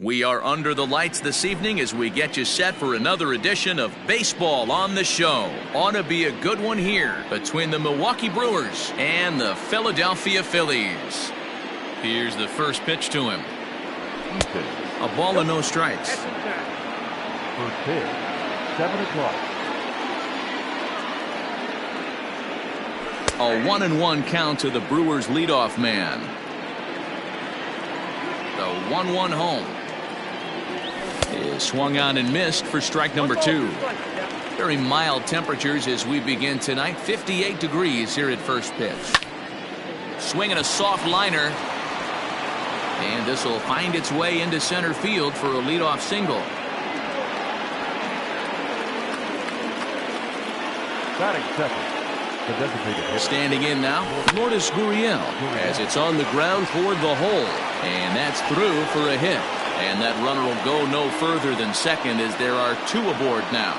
We are under the lights this evening as we get you set for another edition of Baseball on the Show. Ought to be a good one here between the Milwaukee Brewers and the Philadelphia Phillies. Here's the first pitch to him. A ball and no strikes. First pitch, 7 o'clock. A 1-1 count to the Brewers leadoff man. The 1-1 home is swung on and missed for strike number 2. Very mild temperatures as we begin tonight. 58 degrees here at first pitch. Swinging a soft liner. And this will find its way into center field for a leadoff single. Batting second. Standing in now, Lourdes Gurriel, as it's on the ground toward the hole. And that's through for a hit. And that runner will go no further than second as there are 2 aboard now.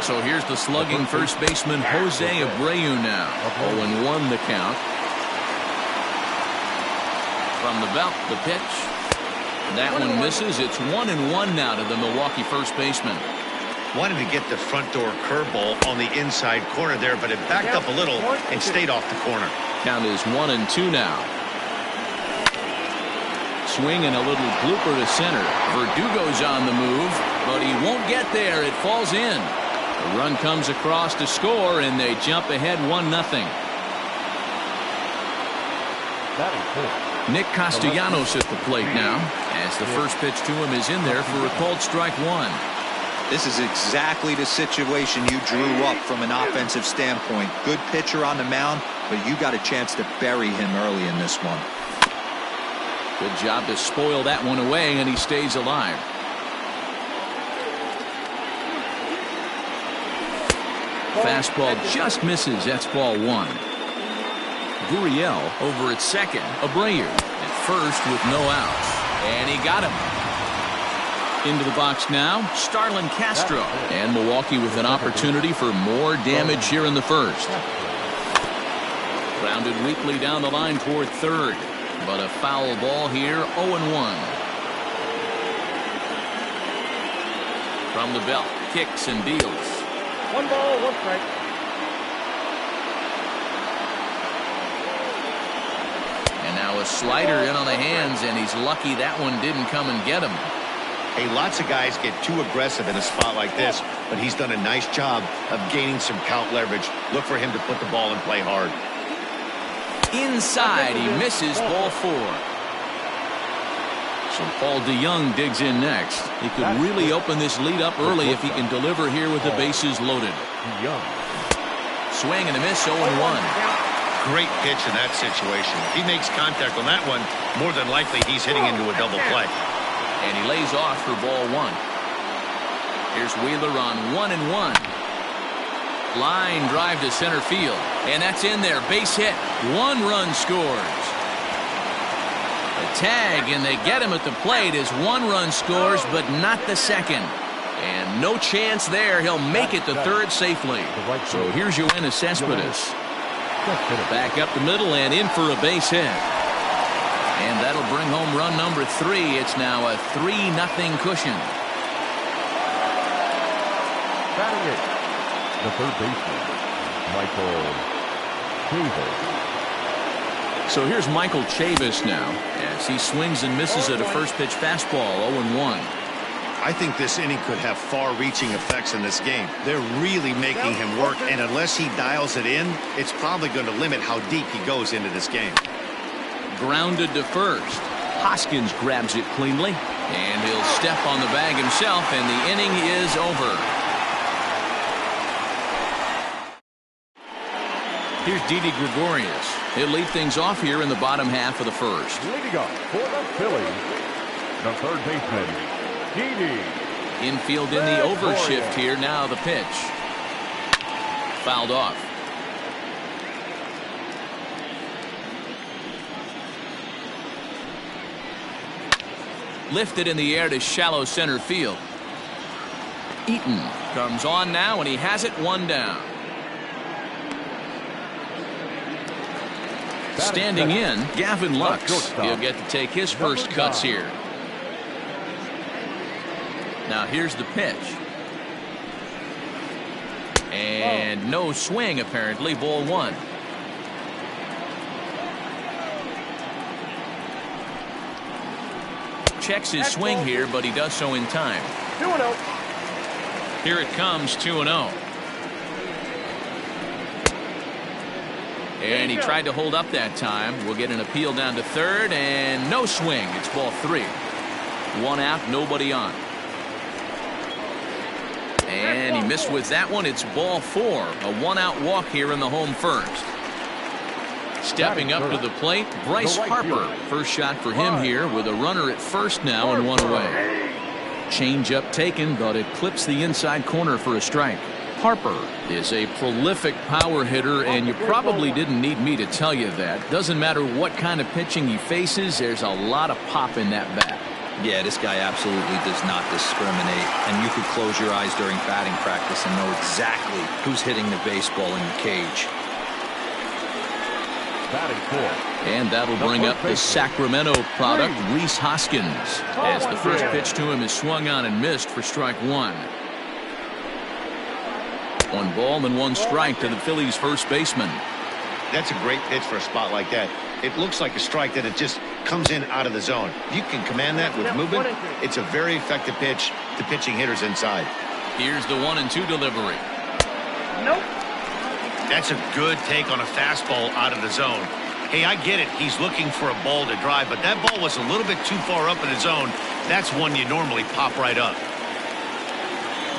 So here's the slugging first baseman Jose Abreu now. 0-1 the count. From the belt, the pitch. That one misses. It's 1-1 now to the Milwaukee first baseman. Wanted to get the front door curveball on the inside corner there, but it backed up a little and stayed off the corner. Count is 1-2 now. Swing and a little blooper to center. Verdugo's on the move, but he won't get there. It falls in. The run comes across to score, and they jump ahead 1-0. Nick Castellanos at the plate now, as the first pitch to him is in there for a called strike 1. This is exactly the situation you drew up from an offensive standpoint. Good pitcher on the mound, but you got a chance to bury him early in this one. Good job to spoil that one away, and he stays alive. Fastball just misses. That's ball 1. Gurriel over at second. Abreu at first with no outs. And he got him. Into the box now, Starlin Castro. And Milwaukee with an opportunity for more damage here in the first. Grounded weakly down the line toward third. But a foul ball here, 0-1. From the belt, kicks and deals. 1 ball, 1 strike. And now a slider in on the hands, and he's lucky that one didn't come and get him. Hey, lots of guys get too aggressive in a spot like this, but he's done a nice job of gaining some count leverage. Look for him to put the ball and play hard. Inside, he misses, ball 4. So Paul DeYoung digs in next. He could really open this lead up early if he can deliver here with the bases loaded. Swing and a miss, 0-1. Great pitch in that situation. If he makes contact on that one, more than likely he's hitting into a double play. And he lays off for ball 1. Here's Wheeler on 1-1. Line drive to center field. And that's in there. Base hit. 1 run scores. The tag, and they get him at the plate as 1 run scores, but not the second. And no chance there. He'll make it to third safely. So here's Yoenis Cespedes. Back up the middle and in for a base hit. And that'll bring home run number 3. It's now a 3-0 cushion. Batting it, the third baseman, Michael Chavis. So here's Michael Chavis now, as he swings and misses at a first pitch fastball, 0-1. I think this inning could have far-reaching effects in this game. They're really making him work, and unless he dials it in, it's probably going to limit how deep he goes into this game. Grounded to first. Hoskins grabs it cleanly, and he'll step on the bag himself, and the inning is over. Here's Didi Gregorius. He'll lead things off here in the bottom half of the first. Leading up for the Phillies, the third baseman, Didi. Infield in the overshift here. Now the pitch. Fouled off. Lifted in the air to shallow center field. Eaton comes on now, and he has it 1 down. Standing in, Gavin Lux. He'll get to take his first cuts here. Now here's the pitch. And no swing, apparently. Ball one. Checks his swing here, but he does so in time. 2-0. Here it comes, 2-0. And he tried to hold up that time. We'll get an appeal down to third, and no swing. It's ball three. One out, nobody on. And he missed with that one. It's ball four. A one-out walk here in the home first. Stepping up to the plate, Bryce Harper. First shot for him here with a runner at first now and one away. Change-up taken, but it clips the inside corner for a strike. Harper is a prolific power hitter, and you probably didn't need me to tell you that. Doesn't matter what kind of pitching he faces, there's a lot of pop in that bat. Yeah, this guy absolutely does not discriminate, and you could close your eyes during batting practice and know exactly who's hitting the baseball in the cage. And that'll bring up the Sacramento product, Rhys Hoskins, as the first pitch to him is swung on and missed for strike one. One ball and one strike to the Phillies' first baseman. That's a great pitch for a spot like that. It looks like a strike that it just comes in out of the zone. If you can command that with movement, it's a very effective pitch to pitching hitters inside. Here's the 1-2 delivery. Nope. That's a good take on a fastball out of the zone. Hey, I get it. He's looking for a ball to drive, but that ball was a little bit too far up in the zone. That's one you normally pop right up.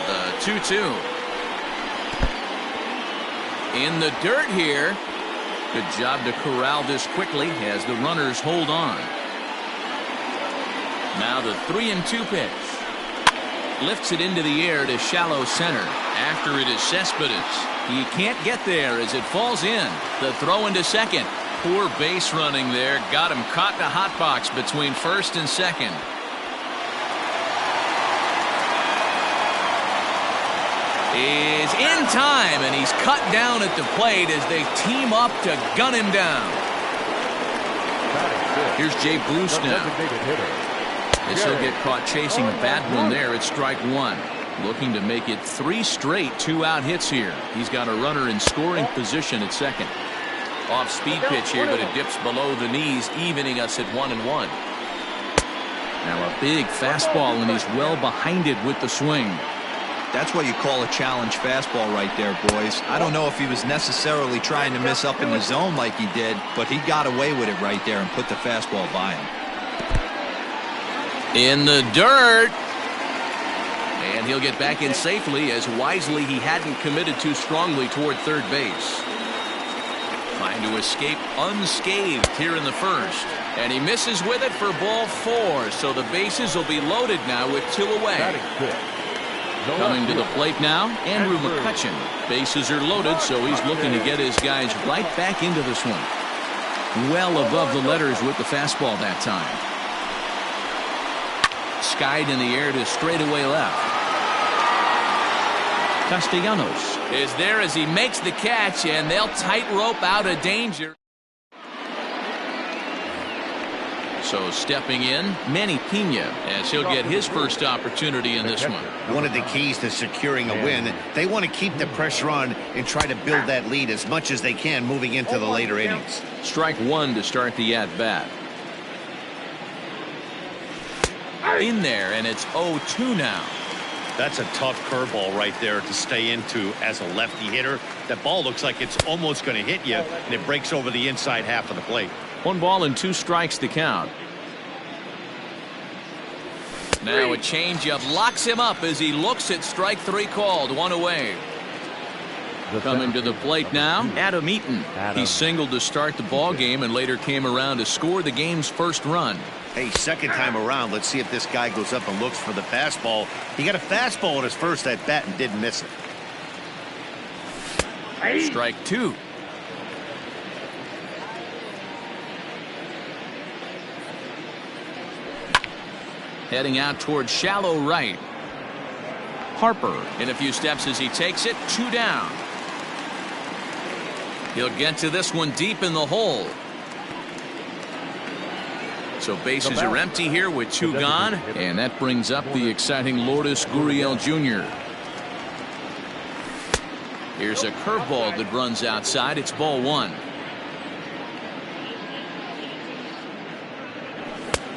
The 2-2. In the dirt here. Good job to corral this quickly as the runners hold on. Now the 3-2 pitch. Lifts it into the air to shallow center. After it is Cespedes. He can't get there as it falls in. The throw into second. Poor base running there. Got him caught in a hot box between first and second. Is in time, and he's cut down at the plate as they team up to gun him down. Here's Jay Bruce now. As he'll get caught chasing a bad one there at strike one. Looking to make it 3 straight 2-out hits here. He's got a runner in scoring position at second. Off-speed pitch here, but it dips below the knees, evening us at 1-1. Now a big fastball, and he's well behind it with the swing. That's what you call a challenge fastball right there, boys. I don't know if he was necessarily trying to miss up in the zone like he did, but he got away with it right there and put the fastball by him. In the dirt. And he'll get back in safely, as wisely he hadn't committed too strongly toward third base. Trying to escape unscathed here in the first. And he misses with it for ball 4. So the bases will be loaded now with 2 away. Coming to the plate now, Andrew McCutchen. Bases are loaded, so he's looking to get his guys right back into the swing. Well above the letters with the fastball that time. Skied in the air to straightaway left. Castellanos is there as he makes the catch, and they'll tightrope out of danger. So stepping in, Manny Pena, as he'll get his first opportunity in this one. One of the keys to securing a win, they want to keep the pressure on and try to build that lead as much as they can moving into the later innings. Strike one to start the at-bat. In there, and it's 0-2 now. That's a tough curveball right there to stay into as a lefty hitter. That ball looks like it's almost going to hit you, and it breaks over the inside half of the plate. 1 ball and 2 strikes to count. Now a changeup locks him up as he looks at strike 3 called. 1 away. Coming to the plate now, Adam Eaton. He singled to start the ball game and later came around to score the game's first run. Hey, second time around, let's see if this guy goes up and looks for the fastball. He got a fastball at his first at bat and didn't miss it. Strike 2. Heading out towards shallow right. Harper in a few steps as he takes it. 2 down. He'll get to this one deep in the hole. So bases are empty here with 2 gone, and that brings up the exciting Lourdes Gurriel Jr. Here's a curveball that runs outside. It's ball 1.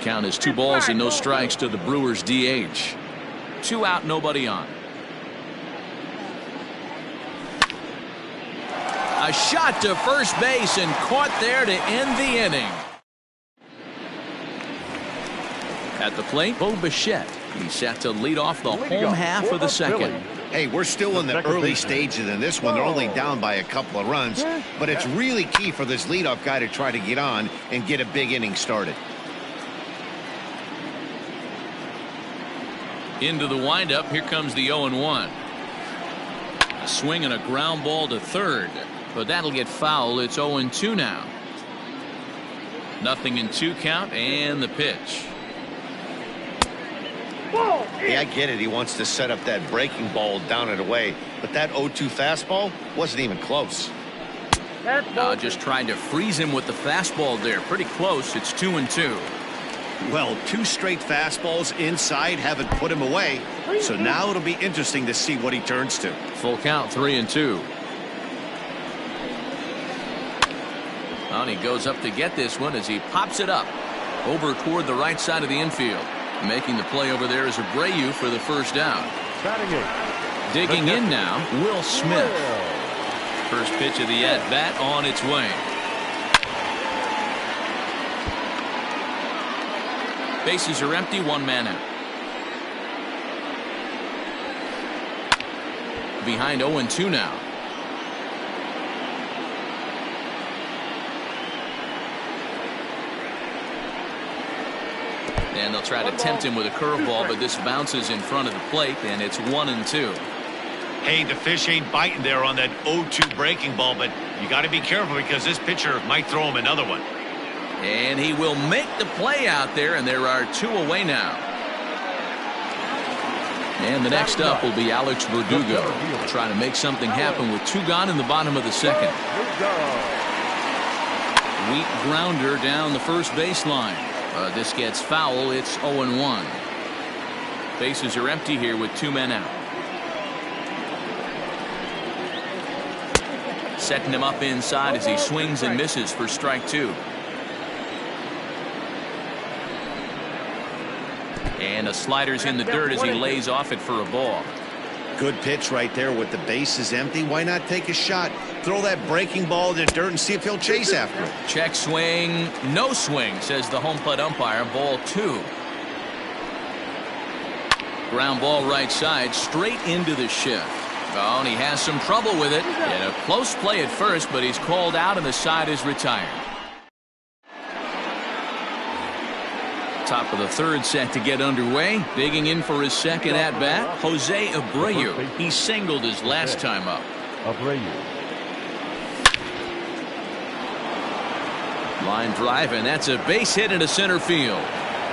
Count is 2 balls and no strikes to the Brewers DH. 2 out, nobody on. A shot to first base and caught there to end the inning. At the plate, Bo Bichette. He's set to lead off the home half of the second. Hey, we're still in the early stages in this one. They're only down by a couple of runs, but it's really key for this leadoff guy to try to get on and get a big inning started. Into the windup, here comes the 0-1. A swing and a ground ball to third, but that'll get foul. It's 0-2 now. Nothing in 2 count, and the pitch. Hey, I get it. He wants to set up that breaking ball down and away, but that 0-2 fastball wasn't even close. Just trying to freeze him with the fastball there. Pretty close. It's 2-2. Well, 2 straight fastballs inside haven't put him away, so now it'll be interesting to see what he turns to. Full count, 3-2. And he goes up to get this one as he pops it up over toward the right side of the infield. Making the play over there is Abreu for the first down. Digging in now, Will Smith. First pitch of the at-bat on its way. Bases are empty, 1 man out. Behind 0-2 now. And they'll try to tempt him with a curveball, but this bounces in front of the plate, and it's 1-2. Hey, the fish ain't biting there on that 0-2 breaking ball, but you got to be careful because this pitcher might throw him another one. And he will make the play out there, and there are 2 away now. And the next up will be Alex Verdugo, trying to make something happen with 2 gone in the bottom of the second. Weak grounder down the first baseline. This gets foul. It's 0-1. Bases are empty here with 2 men out. Setting him up inside as he swings and misses for strike 2. And a slider's in the dirt as he lays off it for a ball. Good pitch right there with the bases empty. Why not take a shot? Throw that breaking ball in the dirt and see if he'll chase after it. Check swing. No swing, says the home plate umpire. Ball 2. Ground ball right side, straight into the shift. Oh, and he has some trouble with it. And a close play at first, but he's called out and the side is retired. Top of the third set to get underway. Digging in for his second at-bat, Jose Abreu. He singled his last time up. Line drive, and that's a base hit into center field.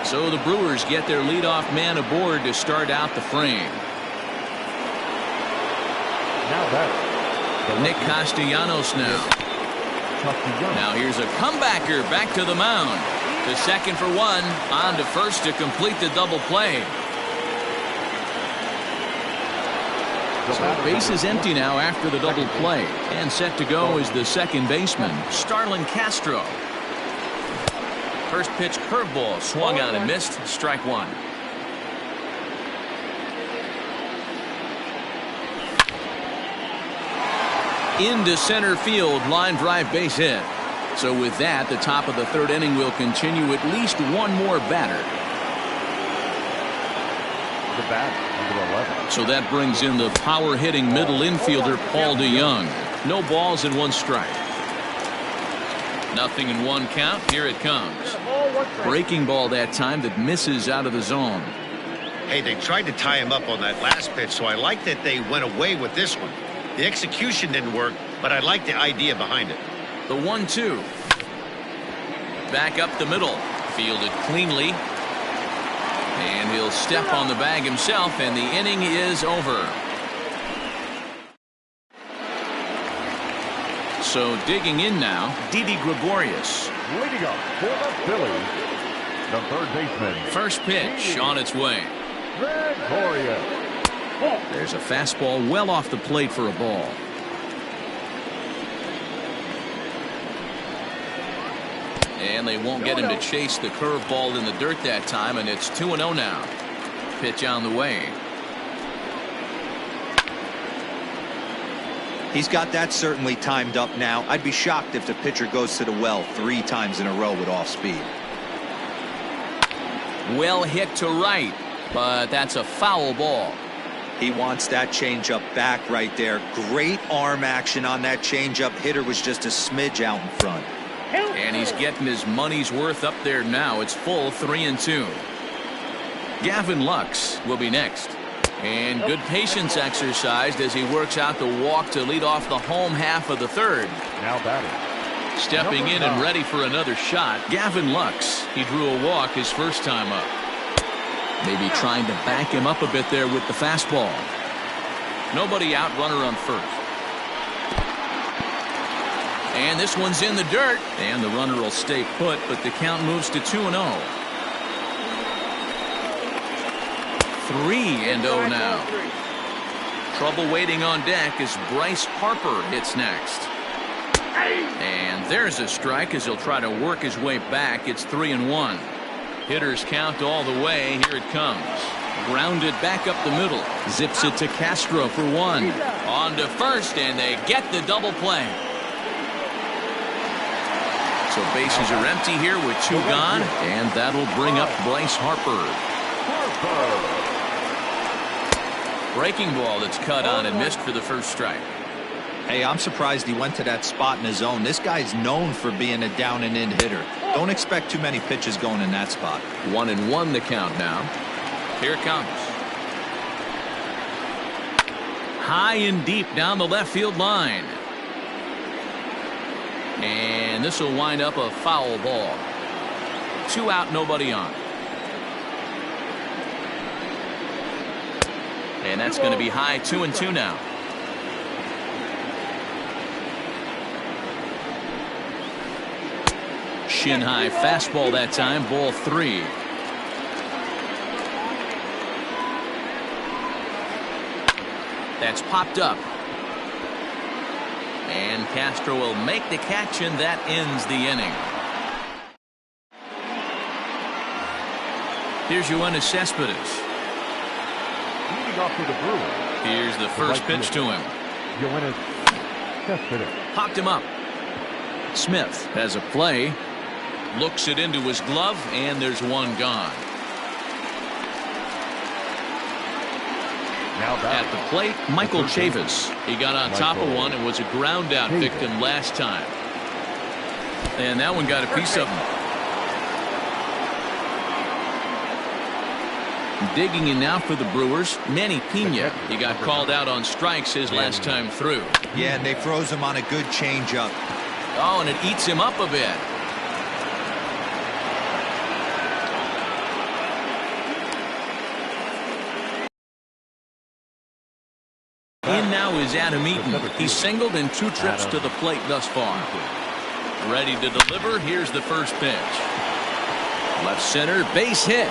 So the Brewers get their leadoff man aboard to start out the frame. Nick Castellanos now. Now here's a comebacker back to the mound. To second for 1, on to first to complete the double play. So base is empty now after the double play. And set to go is the second baseman, Starlin Castro. First pitch curveball swung on and missed. Strike 1. Into center field, line drive, base hit. So with that, the top of the third inning will continue at least 1 more batter. The bat, number 11. So that brings in the power hitting middle infielder Paul DeYoung. No balls and 1 strike. Nothing in 1 count. Here it comes. Breaking ball that time that misses out of the zone. Hey, they tried to tie him up on that last pitch, so I like that they went away with this one. The execution didn't work, but I like the idea behind it. The 1-2. Back up the middle. Fielded cleanly. And he'll step on the bag himself, and the inning is over. So digging in now, Didi Gregorius. Leading up for the Phillies, the third baseman. First pitch on its way. Victorious. There's a fastball well off the plate for a ball. And they won't get him to chase the curveball in the dirt that time, and it's 2-0 now. Pitch on the way. He's got that certainly timed up now. I'd be shocked if the pitcher goes to the well 3 times in a row with off speed. Well hit to right, but that's a foul ball. He wants that changeup back right there. Great arm action on that changeup. Hitter was just a smidge out in front. And he's getting his money's worth up there now. It's full 3-2. Gavin Lux will be next. And good patience exercised as he works out the walk to lead off the home half of the third. Now batting. Stepping in and ready for another shot, Gavin Lux. He drew a walk his first time up. Maybe trying to back him up a bit there with the fastball. Nobody out, runner on first. And this one's in the dirt. And the runner will stay put, but the count moves to 2-0. 3-0 now. Trouble waiting on deck as Bryce Harper hits next. And there's a strike as he'll try to work his way back. It's 3-1. Hitters count all the way. Here it comes. Grounded back up the middle. Zips it to Castro for 1. On to first, and they get the double play. So bases are empty here with 2 gone, and that'll bring up Bryce Harper. Breaking ball that's cut on and missed for the first strike. Hey, I'm surprised he went to that spot in his zone. This guy's known for being a down and in hitter. Don't expect too many pitches going in that spot. 1-1 the count now. Here it comes. High and deep down the left field line. And this will wind up a foul ball. 2 out, nobody on. And that's going to be high. 2-2 now. Shin high fastball that time. Ball 3. That's popped up. And Castro will make the catch, and that ends the inning. Here's Yoenis Cespedes. Leading off to the Brewers. Here's the first pitch to him. Yoenis Cespedes. Popped him up. Smith has a play. Looks it into his glove, and there's 1 gone. At the plate, Michael Chavis. He got on top of one and was a ground out victim last time. And that one got a piece of him. Digging in now for the Brewers, Manny Pena. He got called out on strikes his last time through. Yeah, and they froze him on a good changeup. Oh, and it eats him up a bit. In now is Adam Eaton. He's singled in 2 trips to the plate thus far. Ready to deliver. Here's the first pitch. Left center, base hit.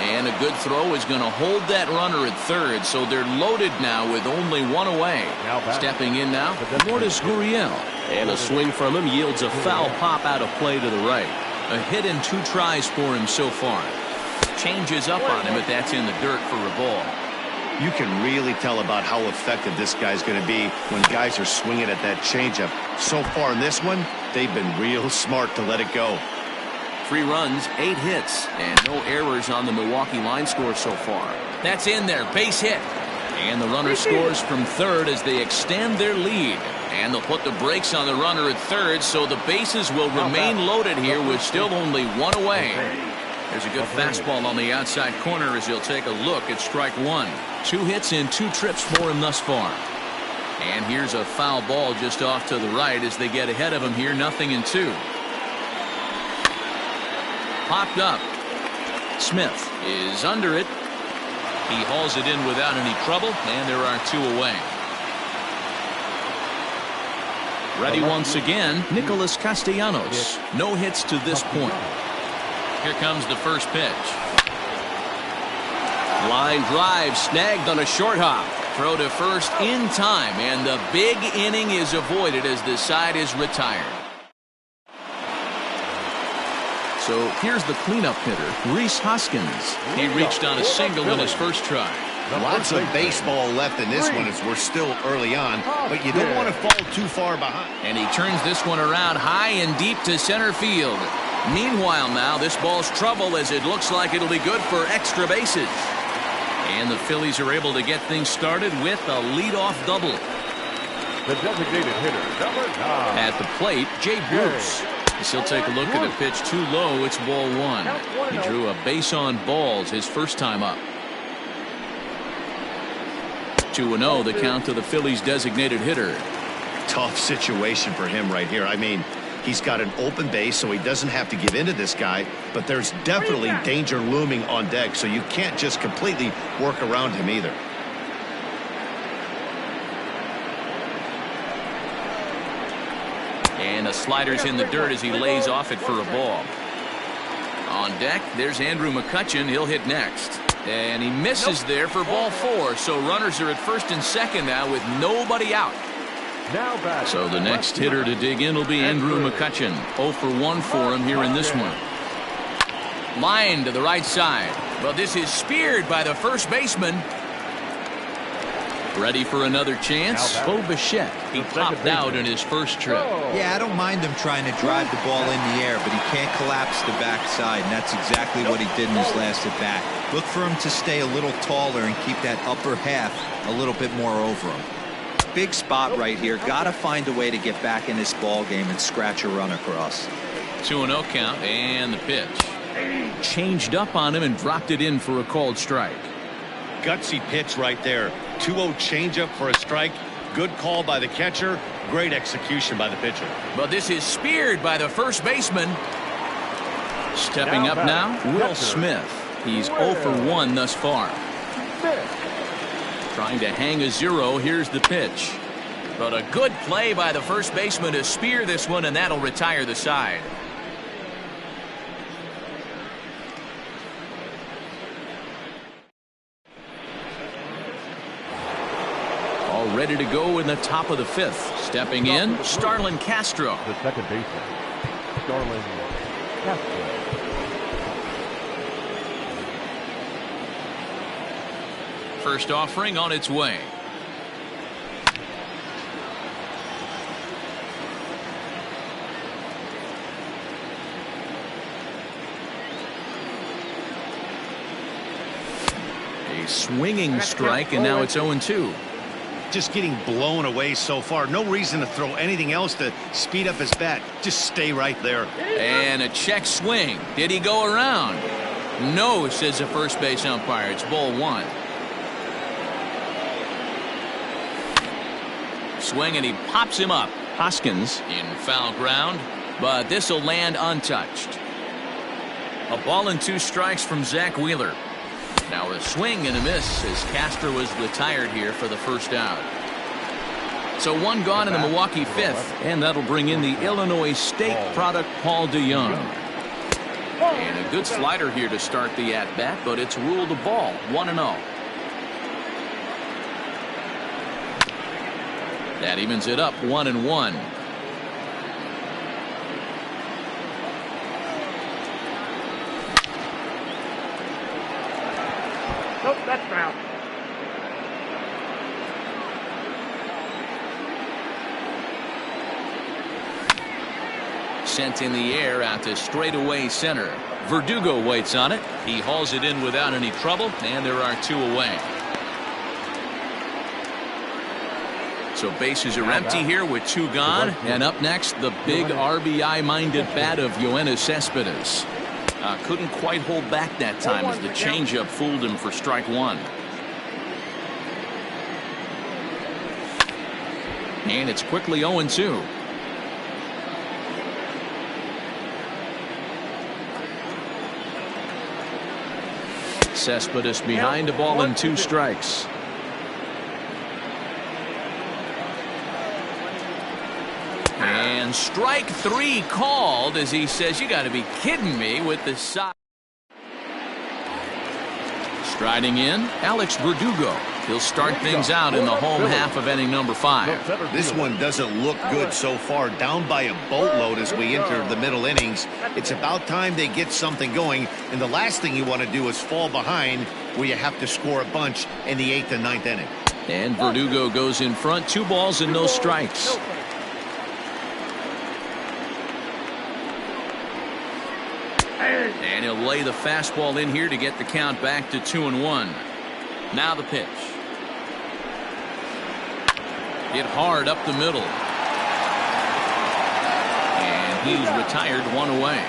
And a good throw is going to hold that runner at third, so they're loaded now with only 1 away. Stepping in now, Lourdes Gurriel. And a swing from him yields a foul pop out of play to the right. A hit in 2 tries for him so far. Changes up on him, but that's in the dirt for a ball. You can really tell about how effective this guy's going to be when guys are swinging at that changeup. So far in this one, they've been real smart to let it go. 3 runs, 8 hits, and no errors on the Milwaukee line score so far. That's in there, base hit. And the runner scores from third as they extend their lead. And they'll put the brakes on the runner at third, so the bases will remain loaded here with still only 1 away. There's a good fastball on the outside corner as he'll take a look at strike 1. 2 hits in 2 trips for him thus far. And here's a foul ball just off to the right as they get ahead of him here, 0-2. Popped up. Smith is under it. He hauls it in without any trouble, and there are 2 away. Ready once again, Nicholas Castellanos. No hits to this point. Here comes the first pitch. Line drive snagged on a short hop. Throw to first in time, and the big inning is avoided as the side is retired. So here's the cleanup hitter, Rhys Hoskins. He reached on a single in his first try. Lots of baseball left in this one as we're still early on, but you don't want to fall too far behind. And he turns this one around high and deep to center field. Meanwhile now, this ball's trouble as it looks like it'll be good for extra bases. And the Phillies are able to get things started with a leadoff double. The designated hitter, number 9. At the plate, Jay Bruce. As he'll take a look at the pitch too low, it's ball 1. He drew a base on balls his first time up. 2-0 the count to the Phillies designated hitter. Tough situation for him right here. I mean, he's got an open base, so he doesn't have to give in to this guy, but there's definitely danger looming on deck, so you can't just completely work around him either. And the slider's in the dirt as he lays off it for a ball. On deck, there's Andrew McCutchen. He'll hit next. And he misses there for ball 4, so runners are at first and second now with nobody out. So the next hitter to dig in will be Andrew McCutchen. 0 for 1 for him here in this one. Line to the right side. But this is speared by the first baseman. Ready for another chance? Bo Bichette. He popped out in his first trip. Yeah, I don't mind him trying to drive the ball in the air, but he can't collapse the backside, and that's exactly what he did in his last at bat. Look for him to stay a little taller and keep that upper half a little bit more over him. Big spot right here. Got to find a way to get back in this ball game and scratch a run across. 2-0 count, and the pitch. Changed up on him and dropped it in for a called strike. Gutsy pitch right there. 2-0 changeup for a strike. Good call by the catcher. Great execution by the pitcher. But this is speared by the first baseman. Stepping up now, Will Smith. He's 0 for 1 thus far. Trying to hang a 0. Here's the pitch. But a good play by the first baseman to spear this one, and that'll retire the side. All ready to go in the top of the 5th. Stepping in, Starlin Castro. The second baseman, Starlin Castro. First offering on its way. A swinging strike, and now it's 0-2. Just getting blown away so far. No reason to throw anything else to speed up his bat. Just stay right there. And a check swing. Did he go around? No, says the first base umpire. It's ball 1. Swing, and he pops him up. Hoskins in foul ground, but this will land untouched. A ball and 2 strikes from Zach Wheeler. Now a swing and a miss as Castro is retired here for the first out. So 1 gone in the Milwaukee 5th, and that'll bring in the Illinois State product Paul DeYoung. And a good slider here to start the at-bat, but it's ruled a ball. 1-0. That evens it up 1-1. Nope, that's foul. Sent in the air out to straightaway center. Verdugo waits on it. He hauls it in without any trouble, and there are 2 away. So bases are empty here with 2 gone. And up next, the big RBI-minded bat of Yoenis Cespedes. Couldn't quite hold back that time as the changeup fooled him for strike 1. And it's quickly 0-2. Cespedes behind a ball and 2 strikes. And strike three called as he says, you got to be kidding me with the side. Striding in, Alex Verdugo. He'll start things out in the home half of inning number 5. This one doesn't look good so far. Down by a boatload as we enter the middle innings. It's about time they get something going. And the last thing you want to do is fall behind where you have to score a bunch in the 8th and 9th inning. And Verdugo goes in front. 2 balls and no strikes. And he'll lay the fastball in here to get the count back to 2-1. Now the pitch. Hit hard up the middle. And he's retired, 1 away.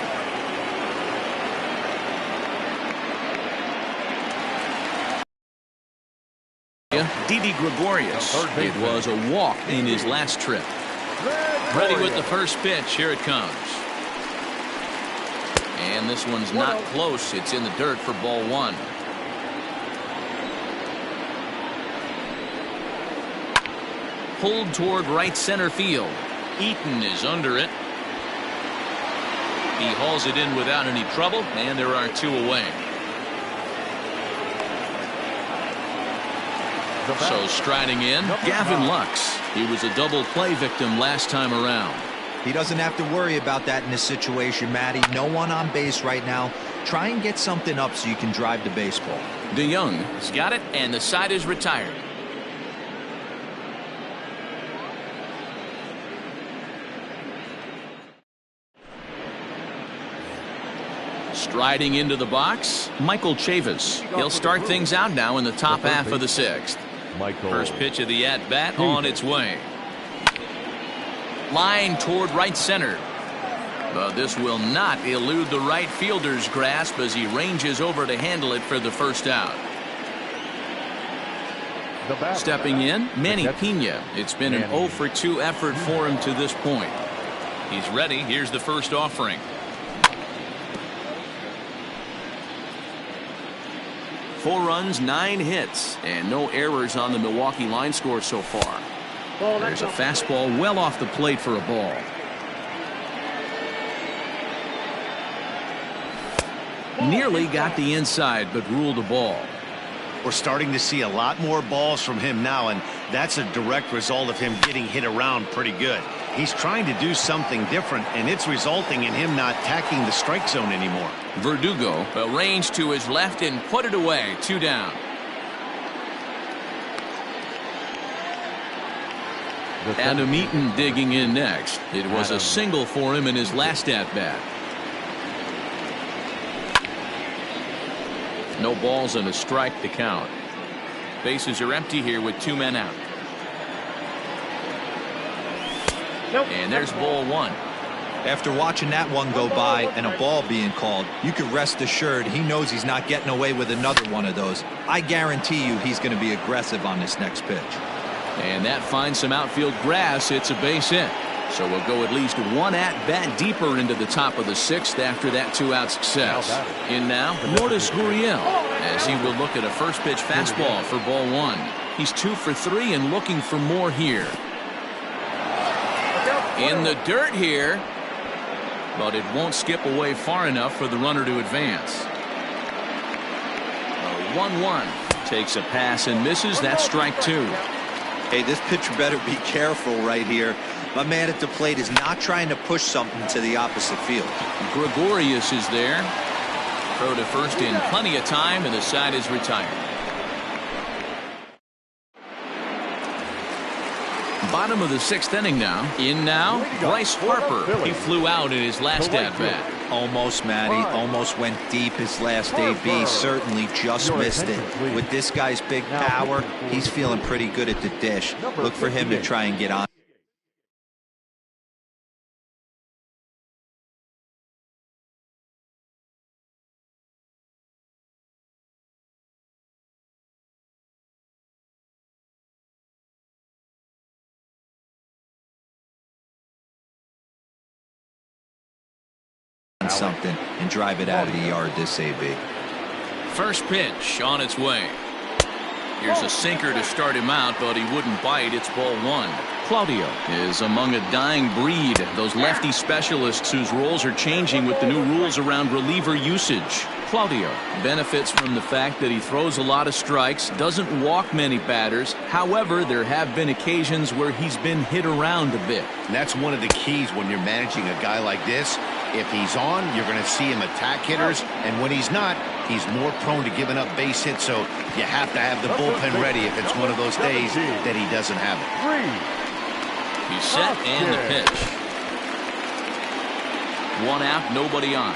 Didi Gregorius. It was a walk in his last trip. Ready with the first pitch. Here it comes. And this one's not close. It's in the dirt for ball 1. Pulled toward right center field. Eaton is under it. He hauls it in without any trouble, and there are 2 away. So striding in, Gavin Lux. He was a double play victim last time around. He doesn't have to worry about that in this situation, Matty. No one on base right now. Try and get something up so you can drive the baseball. DeYoung has got it, and the side is retired. Striding into the box, Michael Chavis. He'll start things out now in the top half of the 6th. First pitch of the at-bat on its way. Line toward right center. But this will not elude the right fielder's grasp as he ranges over to handle it for the first out. Stepping in, Manny Pena. It's been an 0 for 2 effort for him to this point. He's ready. Here's the first offering. Four runs, 9 hits, and no errors on the Milwaukee line score so far. There's a fastball well off the plate for a ball. Nearly got the inside, but ruled a ball. We're starting to see a lot more balls from him now, and that's a direct result of him getting hit around pretty good. He's trying to do something different, and it's resulting in him not attacking the strike zone anymore. Verdugo arranged to his left and put it away. 2 down. Adam Eaton digging in next. It was a single for him in his last at-bat. No balls and a strike to count. Bases are empty here with 2 men out. And there's ball 1. After watching that one go by and a ball being called, you can rest assured he knows he's not getting away with another one of those. I guarantee you he's going to be aggressive on this next pitch. And that finds some outfield grass. It's a base hit. So we'll go at least 1 at-bat deeper into the top of the 6th after that 2-out success. In now, Lourdes Gurriel, as he will look at a first pitch fastball for ball 1. He's 2 for 3 and looking for more here. In the dirt here, but it won't skip away far enough for the runner to advance. 1-1 takes a pass and misses. That's strike 2. Hey, this pitcher better be careful right here. My man at the plate is not trying to push something to the opposite field. Gregorius is there. Throw to first in plenty of time, and the side is retired. Bottom of the 6th inning now. In now, Bryce Harper. He flew out in his last at-bat. Almost, Matty. Almost went deep his last AB. Certainly just missed it. With this guy's big power, he's feeling pretty good at the dish. Look for him to try and get on. Something and drive it out of the yard this AB. First pitch on its way. Here's a sinker to start him out, but he wouldn't bite. It's ball 1. Claudio is among a dying breed, those lefty specialists whose roles are changing with the new rules around reliever usage. Claudio benefits from the fact that he throws a lot of strikes, doesn't walk many batters. However, there have been occasions where he's been hit around a bit. And that's one of the keys when you're managing a guy like this. If he's on, you're going to see him attack hitters, and when he's not, he's more prone to giving up base hits, so you have to have the bullpen ready if it's one of those days that he doesn't have it. He's set and the pitch. One out, nobody on.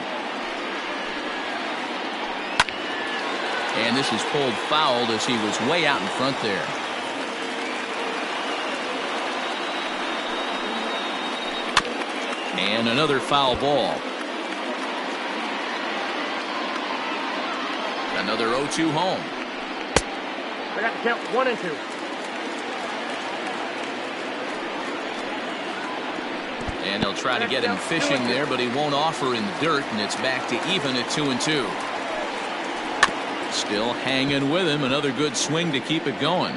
And this is pulled fouled as he was way out in front there. And another foul ball. Another 0-2 home. I got to count 1 and 2. And they'll try to get him fishing there, but he won't offer in the dirt, and it's back to even at 2-2. Still hanging with him. Another good swing to keep it going.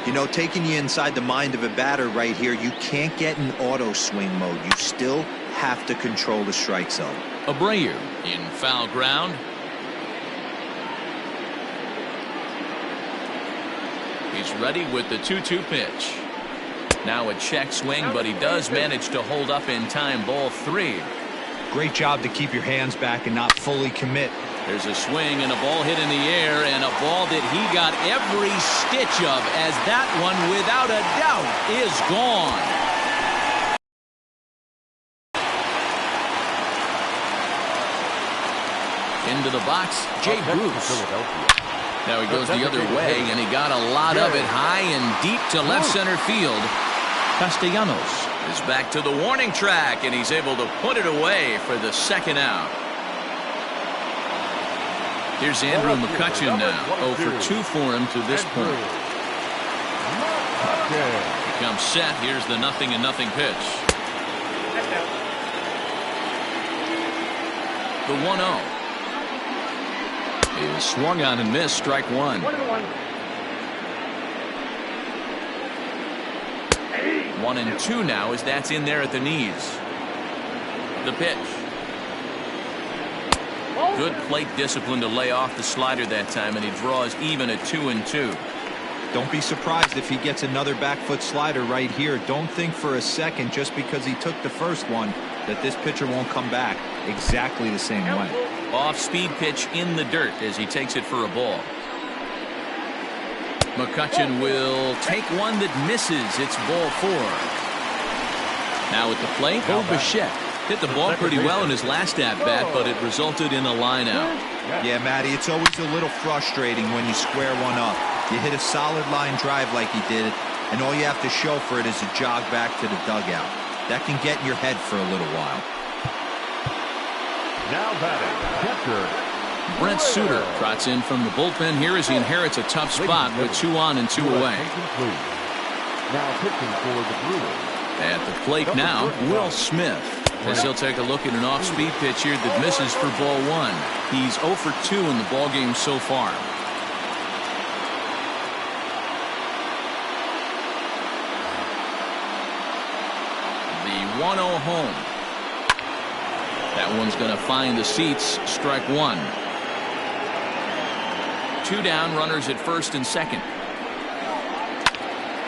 You know, taking you inside the mind of a batter right here, you can't get in auto swing mode. You still have to control the strike zone. Abreu in foul ground. He's ready with the 2-2 pitch. Now a check swing, but he does manage to hold up in time. Ball 3. Great job to keep your hands back and not fully commit. There's a swing and a ball hit in the air, and a ball that he got every stitch of, as that one, without a doubt, is gone. Into the box, Jay Bruce. Now he goes the other way, and he got a lot of it high and deep to left center field. Castellanos is back to the warning track, and he's able to put it away for the second out. Here's Andrew McCutchen now. 0 for 2 for him to this point. He comes set. Here's the 0-0 pitch. The 1-0 is swung on and missed. Strike 1. 1-2 now, as that's in there at the knees. The pitch. Good plate discipline to lay off the slider that time, and he draws even at 2-2. Don't be surprised if he gets another back foot slider right here. Don't think for a second, just because he took the first one, that this pitcher won't come back exactly the same way. Off-speed pitch in the dirt as he takes it for a ball. McCutchen will take one that misses. It's ball 4. Now at the plate, Bichette hit the ball pretty well in his last at-bat, but it resulted in a line-out. Yeah, Matty, it's always a little frustrating when you square one up. You hit a solid line drive like he did, and all you have to show for it is a jog back to the dugout. That can get in your head for a little while. Now batting, catcher Brent Suter trots in from the bullpen here as he inherits a tough spot with 2 on and 2 away. Now pitching for the Brewers. At the plate now, Will Smith, as he'll take a look at an off-speed pitch here that misses for ball 1. He's 0 for 2 in the ballgame so far. The 1-0 home. That one's going to find the seats. Strike 1. 2 down, runners at first and second.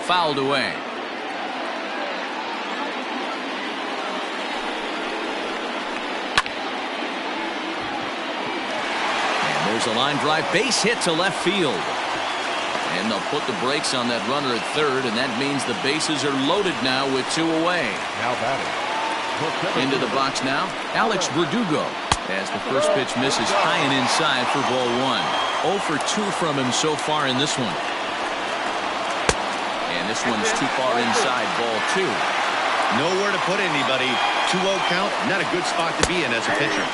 Fouled away. And there's a line drive, base hit to left field. And they'll put the brakes on that runner at third, and that means the bases are loaded now with 2 away. Now batting. Into the box now, Alex Verdugo, as the first pitch misses high and inside for ball 1. 0 for 2 from him so far in this one. And this one's too far inside, ball 2. Nowhere to put anybody. 2-0 count, not a good spot to be in as a pitcher.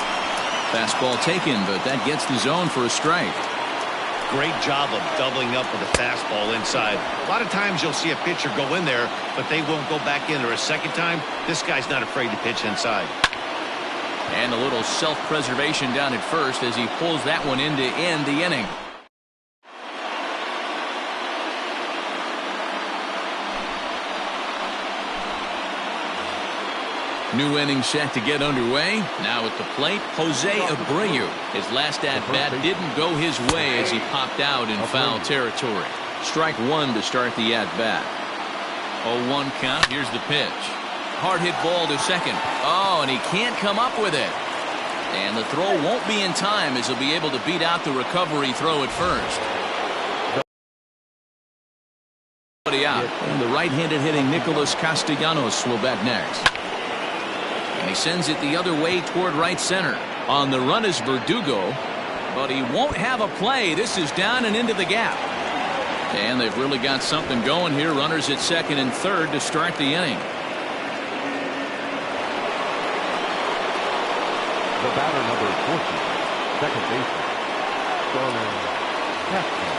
Fastball taken, but that gets the zone for a strike. Great job of doubling up with a fastball inside. A lot of times you'll see a pitcher go in there, but they won't go back in there a second time. This guy's not afraid to pitch inside. And a little self-preservation down at first as he pulls that one in to end the inning. New inning set to get underway. Now at the plate, Jose Abreu. His last at-bat didn't go his way as he popped out in foul territory. Strike one to start the at-bat. 0-1 count. Here's the pitch. Hard hit ball to second. Oh, and he can't come up with it. And the throw won't be in time as he'll be able to beat out the recovery throw at first. Out. And the right-handed hitting Nicholas Castellanos will bat next. And he sends it the other way toward right center. On the run is Verdugo, but he won't have a play. This is down and into the gap. And they've really got something going here. Runners at second and third to start the inning. The batter, number 40, second baseman, Starlin Castro.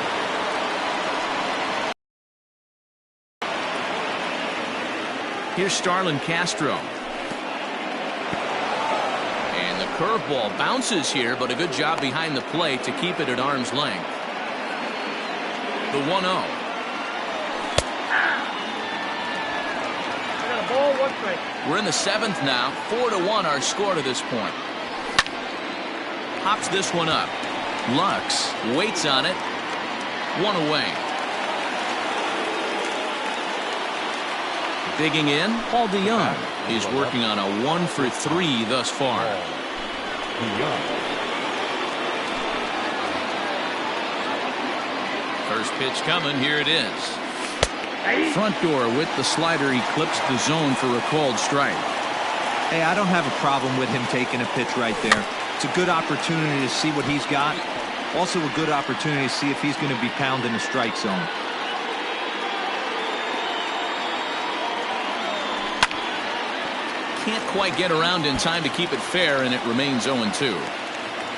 Here's Starlin Castro. And the curveball bounces here, but a good job behind the plate to keep it at arm's length. The 1-0. We're in the seventh now. 4-1 our score to this point. Pops this one up. Lux waits on it. One away. Digging in, Paul DeYoung is working on a 1 for 3 thus far. First pitch coming, here it is. Front door with the slider eclipsed the zone for a called strike. Hey, I don't have a problem with him taking a pitch right there. It's a good opportunity to see what he's got. Also a good opportunity to see if he's going to be pounding the strike zone. Can't quite get around in time to keep it fair, and it remains 0-2.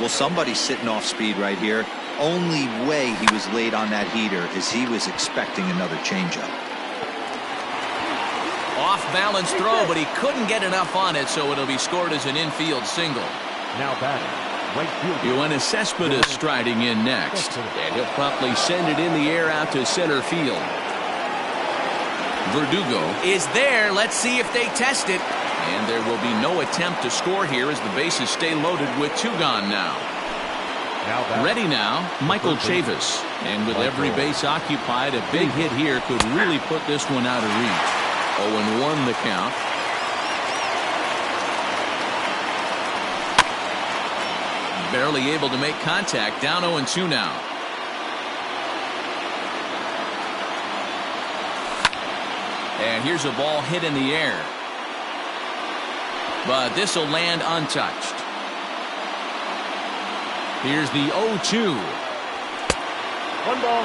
Well, somebody's sitting off speed right here. Only way he was late on that heater is he was expecting another changeup. Off balance throw, but he couldn't get enough on it, so it'll be scored as an infield single. Now batting, right fielder Yoenis Cespedes striding in next, and he'll promptly send it in the air out to center field. Verdugo is there. Let's see if they test it. And there will be no attempt to score here as the bases stay loaded with 2 gone now. Ready now, Michael Chavis. And with every base occupied, a big hit here could really put this one out of reach. 0-1 the count. Barely able to make contact. Down 0-2 now. And here's a ball hit in the air. But this will land untouched. Here's the 0-2. 1 ball,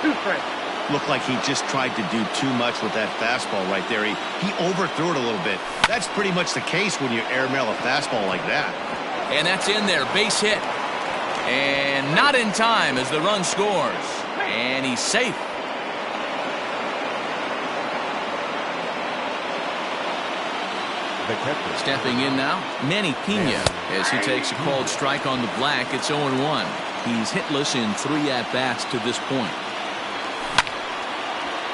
2 strikes. Looked like he just tried to do too much with that fastball right there. He overthrew it a little bit. That's pretty much the case when you airmail a fastball like that. And that's in there. Base hit. And not in time as the run scores. And he's safe. Stepping in now, Manny Pena, as he takes a called strike on the black. It's 0-1. He's hitless in 3 at-bats to this point.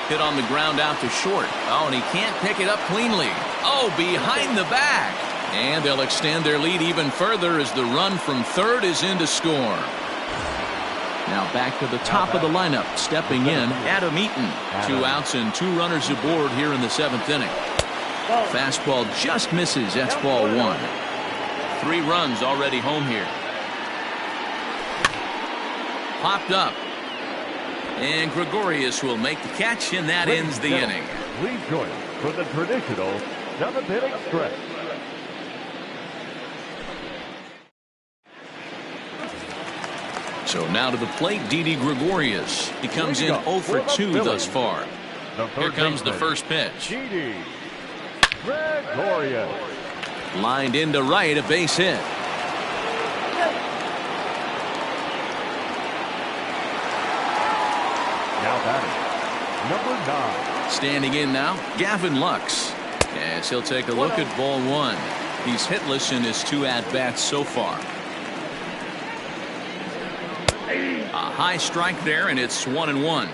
Hit on the ground out to short. Oh, and he can't pick it up cleanly. Oh, behind the back. And they'll extend their lead even further as the run from third is in to score. Now back to the top of the lineup. Stepping in, Adam Eaton. 2 outs and 2 runners aboard here in the 7th inning. Fastball just misses. That's ball 1. 3 runs already home here. Popped up. And Gregorius will make the catch, and that ends the inning. Please join us for the traditional 7th inning stretch. So now to the plate, Didi Gregorius. He comes in 0 for 2 thus far. Here comes the first pitch. Didi Gregorius. Lined into right, a base hit. Now batting, number 9. Standing in now, Gavin Lux. As he'll take a look at ball 1. He's hitless in his 2 at-bats so far. A high strike there, and it's 1-1.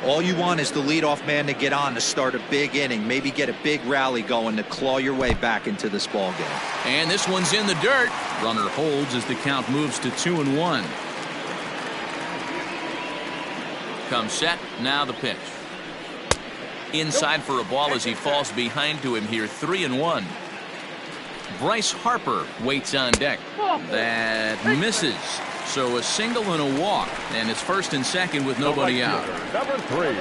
All you want is the leadoff man to get on to start a big inning, maybe get a big rally going to claw your way back into this ball game. And this one's in the dirt. Runner holds as the count moves to 2-1. Comes set. Now the pitch. Inside for a ball as he falls behind to him here. 3-1. Bryce Harper waits on deck. That misses. So a single and a walk, and it's first and second with nobody out. Number 3.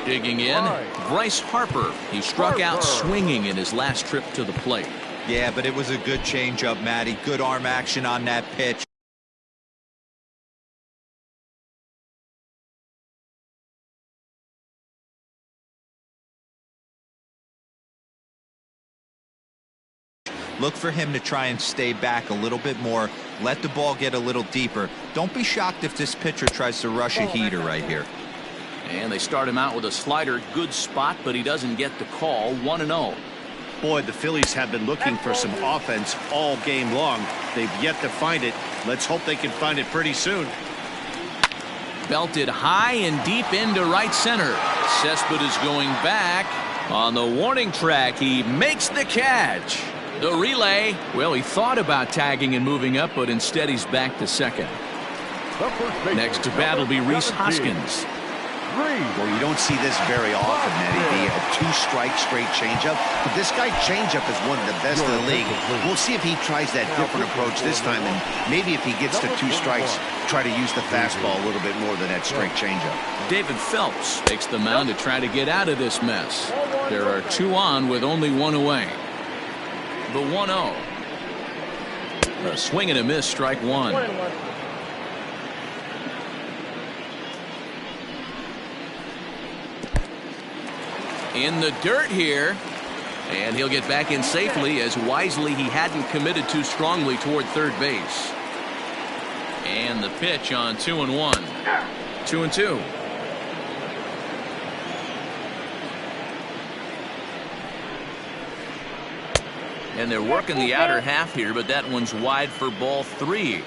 Digging in, Bryce Harper. He struck out swinging in his last trip to the plate. Yeah, but it was a good changeup, Matty. Good arm action on that pitch. Look for him to try and stay back a little bit more. Let the ball get a little deeper. Don't be shocked if this pitcher tries to rush a heater right here. And they start him out with a slider. Good spot, but he doesn't get the call. 1-0. Boy, the Phillies have been looking for some offense all game long. They've yet to find it. Let's hope they can find it pretty soon. Belted high and deep into right center. Cespedes is going back. On the warning track, he makes the catch. The relay, well, he thought about tagging and moving up, but instead he's back to second. Next to bat will be Rhys Hoskins. Well, you don't see this very often, Eddie. A two-strike straight changeup. But this guy changeup is one of the best in the league. We'll see if he tries that different approach this time, and maybe if he gets to 2 strikes, try to use the fastball a little bit more than that straight changeup. David Phelps takes the mound to try to get out of this mess. There are 2 on with only 1 away. The 1-0. A swing and a miss, strike 1. In the dirt here, and he'll get back in safely as wisely he hadn't committed too strongly toward third base. And the pitch on 2-1. 2-2. And they're working the outer half here, but that one's wide for ball 3.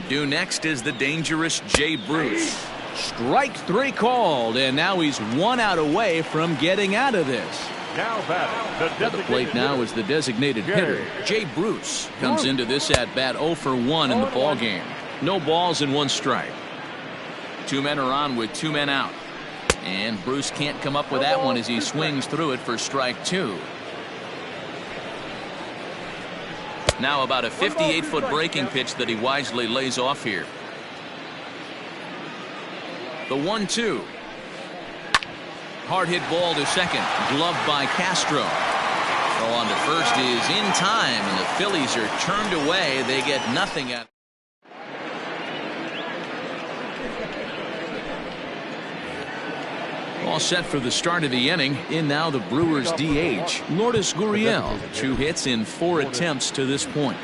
Due next is the dangerous Jay Bruce. Strike 3 called, and now he's 1 out away from getting out of this. Now batting, At the plate now is the designated hitter, Jay Bruce. Comes into this at bat 0 for 1 in the ball game. No balls and 1 strike. 2 men are on with 2 men out. And Bruce can't come up with that one as he swings through it for strike 2. Now about a 58-foot breaking pitch that he wisely lays off here. The 1-2. Hard hit ball to second. Gloved by Castro. Throw on to first is in time, and the Phillies are turned away. They get nothing out. All set for the start of the inning. In now the Brewers DH, Lourdes Gurriel. 2 hits in 4 attempts to this point.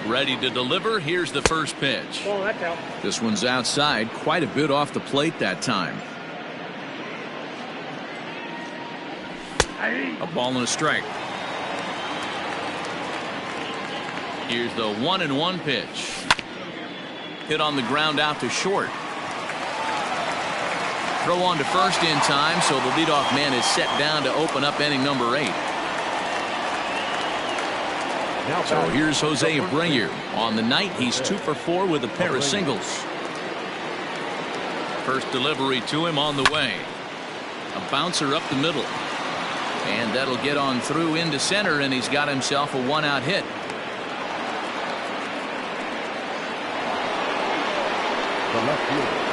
Ready to deliver. Here's the first pitch. This one's outside, quite a bit off the plate that time. A ball and a strike. Here's the 1-1 pitch. Hit on the ground out to short. Throw on to first in time, so the leadoff man is set down to open up inning number 8. So here's Jose Abreu. On the night, he's 2 for 4 with a pair of singles. First delivery to him on the way. A bouncer up the middle. And that'll get on through into center, and he's got himself a 1-out hit.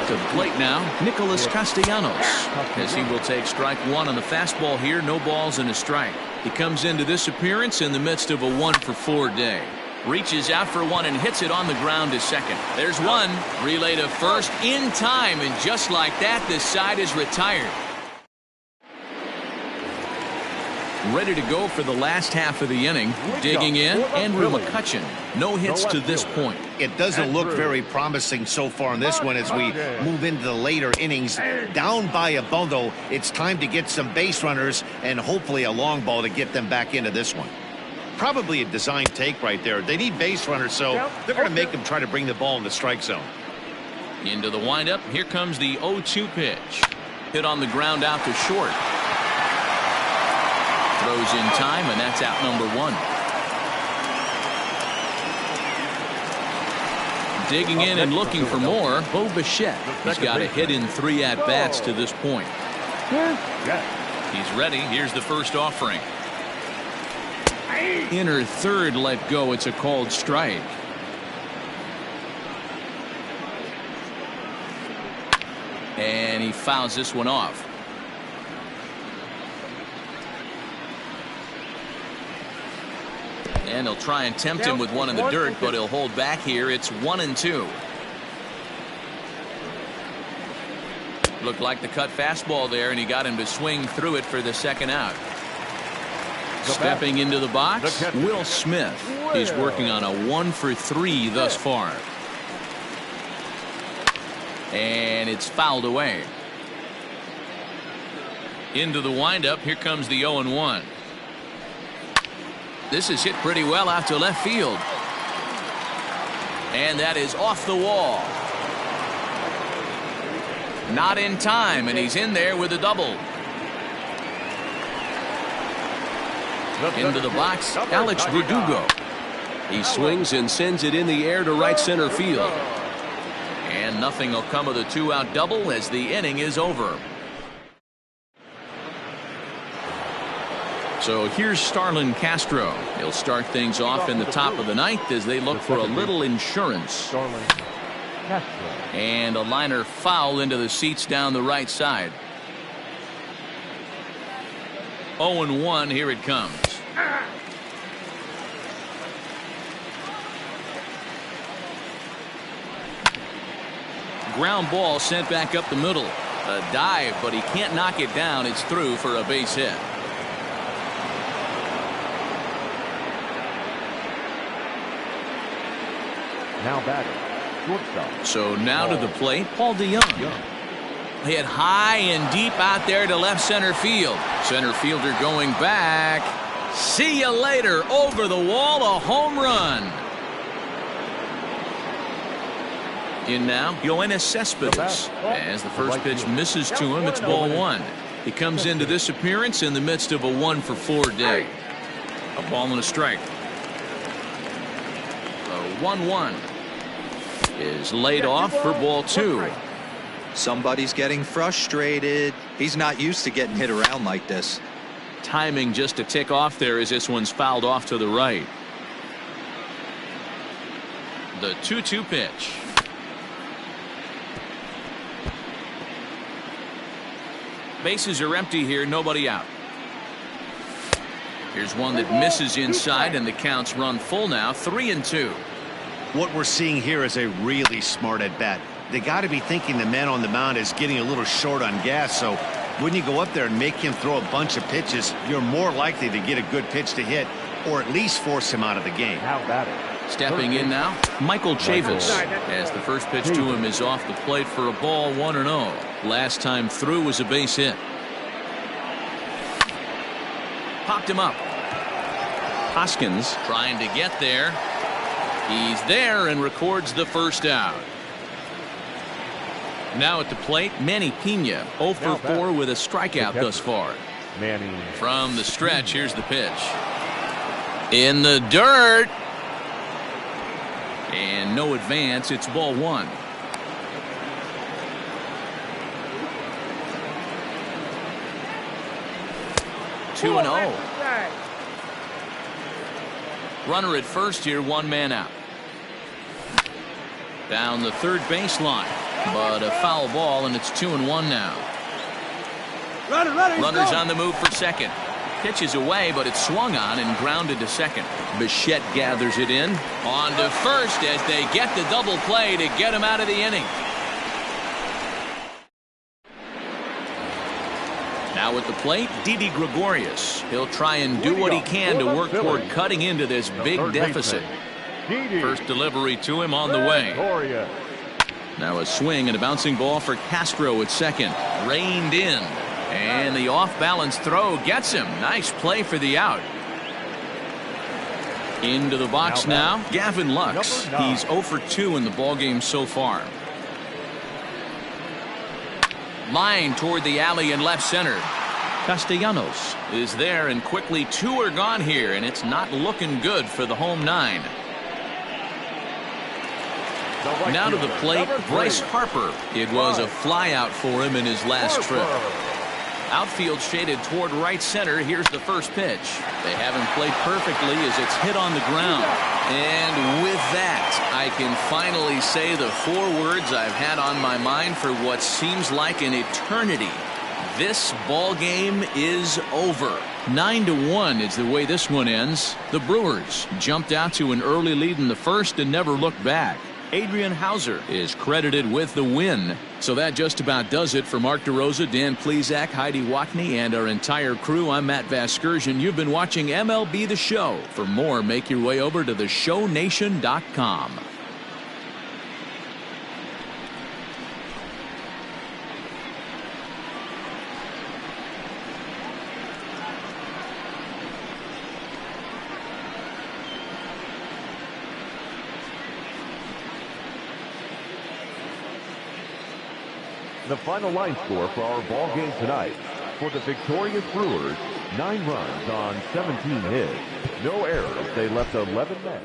To the plate now, Nicholas Castellanos, as he will take strike 1 on the fastball here. No balls and a strike. He comes into this appearance in the midst of a 1 for 4 day. Reaches out for 1 and hits it on the ground to second. There's 1. Relay to first in time, and just like that, this side is retired. Ready to go for the last half of the inning. Digging in, Andrew McCutchen. No hits to this point. It doesn't look very promising so far in this one as we move into the later innings. Down by a bundle, it's time to get some base runners and hopefully a long ball to get them back into this one. Probably a design take right there. They need base runners, so they're going to make them try to bring the ball in the strike zone. Into the windup. Here comes the 0-2 pitch. Hit on the ground out to short. Throws in time, and that's out number 1. Digging in and looking for more, Bo Bichette. He's got a hit in 3 at-bats to this point. He's ready. Here's the first offering. Inner third let go. It's a called strike. And he fouls this one off. And he'll try and tempt him with one in the dirt, but he'll hold back here. It's 1-2. Looked like the cut fastball there, and he got him to swing through it for the second out. Stepping into the box, Will Smith. He's working on a 1-for-3 thus far. And it's fouled away. Into the windup. Here comes the 0-1. This is hit pretty well out to left field. And that is off the wall. Not in time, and he's in there with a double. Into the box, Alex Verdugo. He swings and sends it in the air to right center field. And nothing will come of the 2-out double as the inning is over. So here's Starlin Castro. He'll start things off in the top of the ninth as they look for a little insurance. And a liner foul into the seats down the right side. 0-1. Here it comes. Ground ball sent back up the middle. A dive, but he can't knock it down. It's through for a base hit. Now batting, shortstop. So now to the plate, Paul DeYoung. Hit high and deep out there to left center field. Center fielder going back. See you later. Over the wall, a home run. In now, Yoenis Cespedes. As the first pitch misses to him, it's ball 1. He comes into this appearance in the midst of a 1-for-4 day. A ball and a strike. A 1-1 is laid off for ball 2. Somebody's getting frustrated. He's not used to getting hit around like this. Timing just a tick off there as this one's fouled off to the right. The 2-2 pitch. Bases are empty here, nobody out. Here's one that misses inside, and the count's run full now, 3-2. What we're seeing here is a really smart at bat. They got to be thinking the man on the mound is getting a little short on gas, so when you go up there and make him throw a bunch of pitches, you're more likely to get a good pitch to hit, or at least force him out of the game. Now batting. Stepping in now, Michael Chavis, as the first pitch to him is off the plate for a ball, 1-0. Last time through was a base hit. Popped him up. Hoskins trying to get there. He's there and records the first out. Now at the plate, Manny Pena, 0-for-4 with a strikeout thus far. Manny. From the stretch, here's the pitch. In the dirt. And no advance. It's ball 1. Two and 0. Runner at first here, 1 man out. Down the third baseline, but a foul ball, and it's 2-1 now. Runners on the move for second. Pitches away, but it's swung on and grounded to second. Bichette gathers it in. On to first as they get the double play to get him out of the inning. Now at the plate, Didi Gregorius. He'll try and do what he can to work toward cutting into this big deficit. First delivery to him on the way. Now a swing and a bouncing ball for Castro at second. Reined in. And the off-balance throw gets him. Nice play for the out. Into the box now, Gavin Lux. He's 0-for-2 in the ballgame so far. Line toward the alley in left center. Castellanos is there, and quickly 2 are gone here, and it's not looking good for the home 9. Now to the plate, Bryce Harper. It was a flyout for him in his last trip. Outfield shaded toward right center. Here's the first pitch. They haven't played perfectly as it's hit on the ground. And with that, I can finally say the 4 words I've had on my mind for what seems like an eternity. This ball game is over. 9-1 is the way this one ends. The Brewers jumped out to an early lead in the first and never looked back. Adrian Hauser is credited with the win. So that just about does it for Mark DeRosa, Dan Plesac, Heidi Watney, and our entire crew. I'm Matt Vasgersian. You've been watching MLB The Show. For more, make your way over to theshownation.com. The final line score for our ball game tonight. For the victorious Brewers, 9 runs on 17 hits. No errors. They left 11 men.